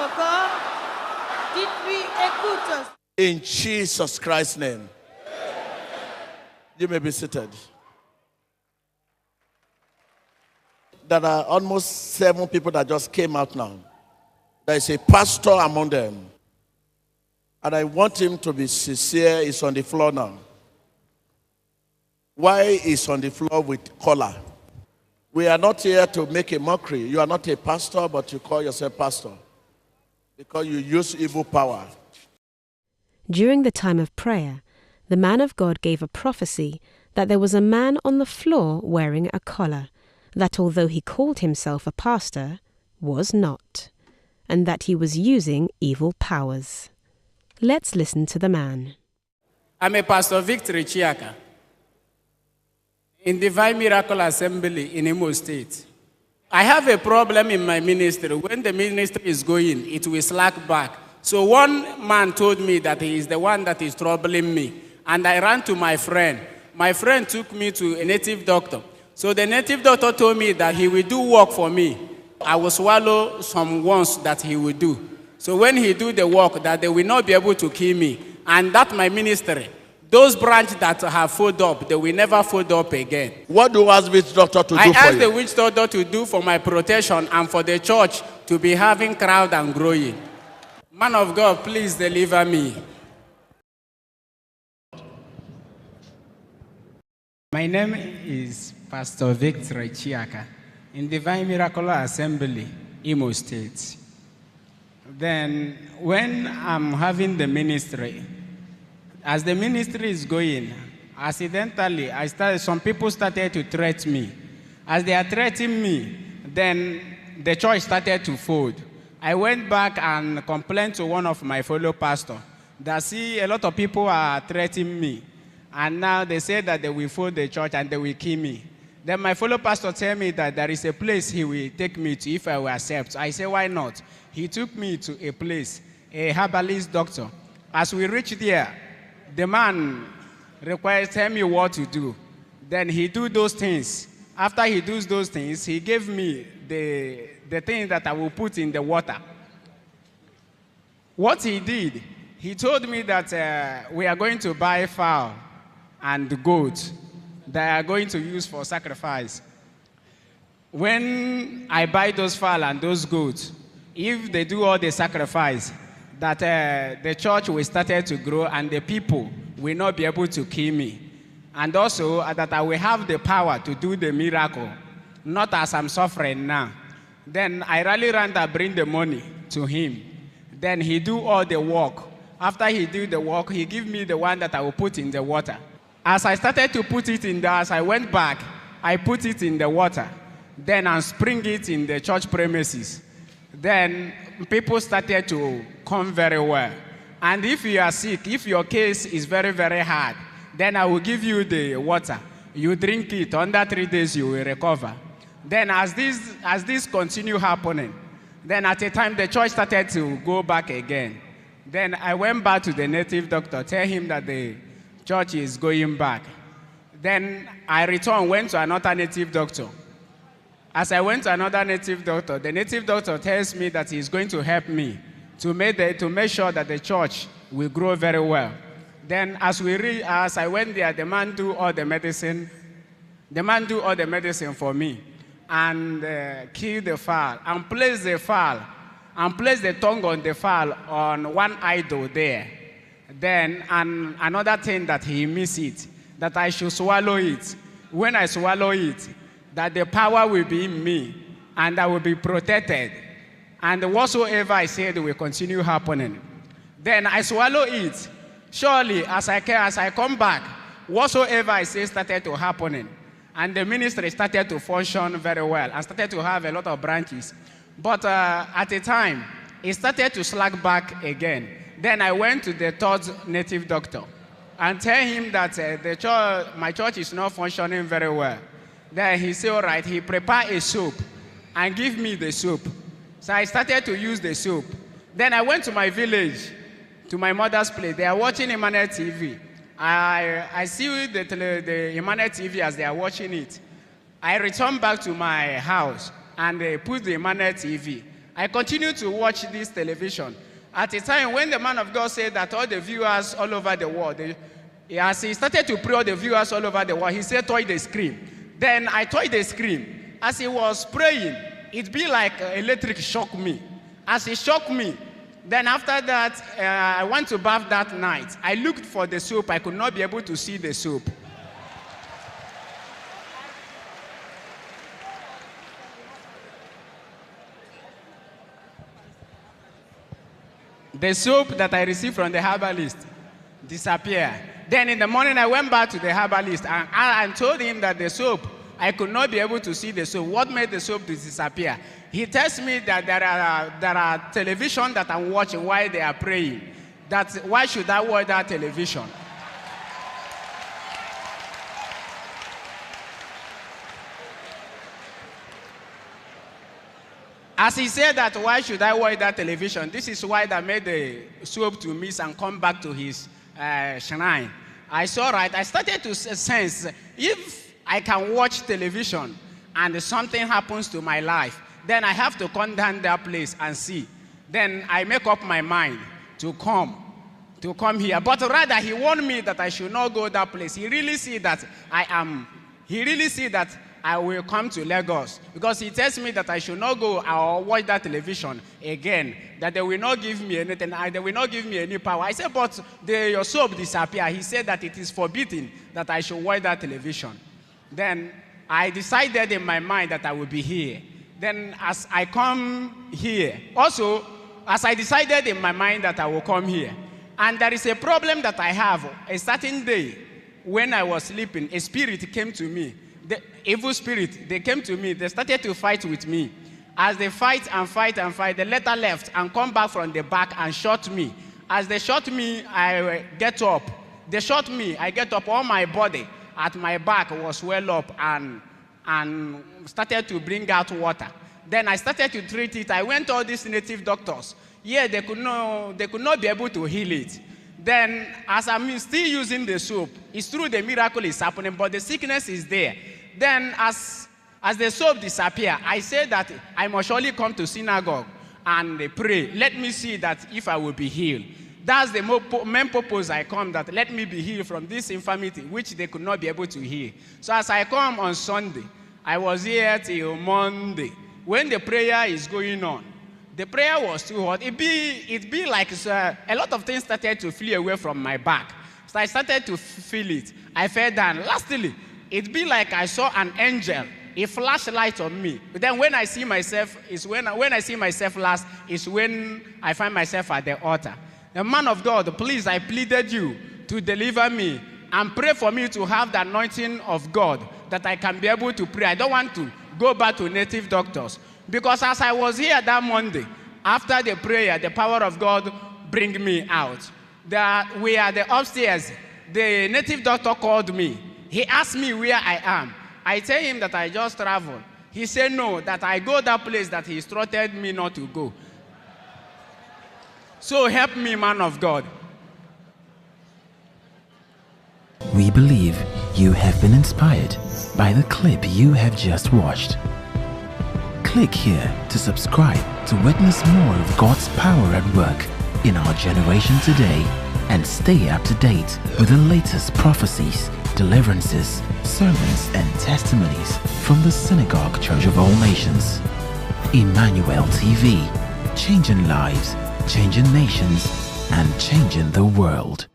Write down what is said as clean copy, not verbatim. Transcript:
encore. Dites-lui, écoute. In Jesus Christ's name. You may be seated. There are almost 7 people that just came out now. There is a pastor among them. And I want him to be sincere. He's on the floor now. Why is on the floor with collar? We are not here to make a mockery. You are not a pastor, but you call yourself pastor because you use evil power. During the time of prayer, the man of God gave a prophecy that there was a man on the floor wearing a collar, that although he called himself a pastor, was not, and that he was using evil powers. Let's listen to the man. I'm a Pastor Victor Chiaka in Divine Miracle Assembly in Imo State. I have a problem in my ministry. When the ministry is going, it will slack back. So one man told me that he is the one that is troubling me. And I ran to my friend. My friend took me to a native doctor. So the native doctor told me that he will do work for me. I will swallow some worms that he will do. So when he do the work, that they will not be able to kill me. And that my ministry, those branches that have folded up, they will never fold up again. What do you ask witch doctor to do for you? I asked the witch doctor to do for my protection and for the church to be having crowd and growing. Man of God, please deliver me. My name is Pastor Victor Chiaka in Divine Miracle Assembly, Imo State. Then, when I'm having the ministry, as the ministry is going, accidentally, some people started to threaten me. As they are threatening me, then the church started to fold. I went back and complained to one of my fellow pastors that, see, a lot of people are threatening me. And now they say that they will fold the church and they will kill me. Then my fellow pastor tell me that there is a place he will take me to if I will accept. I say, why not? He took me to a place, a herbalist doctor. As we reached there, the man requires tell me what to do. Then he do those things. After he does those things, he gave me the thing that I will put in the water. What he did, he told me that we are going to buy fowl and goat that are going to use for sacrifice. When I buy those fowl and those goats, if they do all the sacrifice, that the church will start to grow and the people will not be able to kill me. And also that I will have the power to do the miracle, not as I'm suffering now. Then I rally around and bring the money to him. Then he do all the work. After he do the work, he give me the one that I will put in the water. As I started to put it in there, as I went back, I put it in the water. Then I spring it in the church premises. Then people started to come very well. And if you are sick, if your case is very, very hard, then I will give you the water. You drink it. Under 3 days, you will recover. Then as this continue happening, then at a time, the church started to go back again. Then I went back to the native doctor, tell him that the church is going back. Then I returned, went to another native doctor. As I went to another native doctor, the native doctor tells me that he's going to help me to make sure that the church will grow very well. Then as I went there, the man do all the medicine. The man do all the medicine for me and kill the fowl and place the fowl and place the tongue on the fowl on one idol there. Then another thing that he missed it, that I should swallow it. When I swallow it, that the power will be in me and I will be protected. And whatsoever I said will continue happening. Then I swallow it. Surely, as I come back, whatsoever I say started to happening. And the ministry started to function very well and started to have a lot of branches. But at a time, it started to slack back again. Then I went to the third native doctor and tell him that my church is not functioning very well. Then he said, all right, he prepared a soup and give me the soup. So I started to use the soup. Then I went to my village, to my mother's place. They are watching Emmanuel TV. I see the Emmanuel TV as they are watching it. I returned back to my house and put the Emmanuel TV. I continued to watch this television. At a time when the man of God said that all the viewers all over the world, as he started to pray all the viewers all over the world, he said, toy the screen. Then I toyed the screen. As he was praying, it be like electric shocked me. As it shocked me, then after that, I went to bath that night. I looked for the soap. I could not be able to see the soap. The soap that I received from the herbalist disappeared. Then in the morning, I went back to the herbalist and I told him that the soap, I could not be able to see the soap. What made the soap disappear? He tells me that there are television that I'm watching while they are praying. That's why should I watch that television? As he said that, why should I watch that television? This is why that made the soap to miss and come back to his shrine. I saw right. I started to sense if I can watch television and something happens to my life, then I have to come down that place and see. Then I make up my mind to come here. But rather, he warned me that I should not go that place. He really see that I will come to Lagos, because he tells me that I should not go or watch that television again, that they will not give me anything, they will not give me any power. I said, but your soap disappeared. He said that it is forbidden that I should watch that television. Then I decided in my mind that I will be here. Then as I come here, also, as I decided in my mind that I will come here, and there is a problem that I have. A certain day, when I was sleeping, a spirit came to me. The evil spirit, they came to me. They started to fight with me. As they fight and fight and fight, they later left and come back from the back and shot me. As they shot me, I get up. They shot me, I get up. All my body at my back was swelled up and started to bring out water. Then I started to treat it. I went to all these native doctors. Yeah, they could not be able to heal it. Then, as I'm still using the soap, it's true the miracle is happening, but the sickness is there. Then, as the soap disappeared, I said that I must surely come to synagogue and pray. Let me see that if I will be healed. That's the main purpose I come, that let me be healed from this infirmity, which they could not be able to heal. So as I come on Sunday, I was here till Monday. When the prayer is going on, the prayer was too hot. It be like a lot of things started to flee away from my back. So I started to feel it. I fell down. Lastly, it be like I saw an angel. It flashed light on me. But then when I see myself, when I see myself last, is when I find myself at the altar. The man of God, please, I pleaded you to deliver me and pray for me to have the anointing of God, that I can be able to pray. I don't want to go back to native doctors. Because as I was here that Monday, after the prayer, the power of God bring me out. We are the upstairs. The native doctor called me. He asked me where I am. I tell him that I just traveled. He said no, that I go that place that he instructed me not to go. So help me, man of God. We believe you have been inspired by the clip you have just watched. Click here to subscribe to witness more of God's power at work in our generation today, and stay up to date with the latest prophecies, deliverances, sermons and testimonies from the Synagogue Church of All Nations. Emmanuel TV, changing lives, changing nations, and changing the world.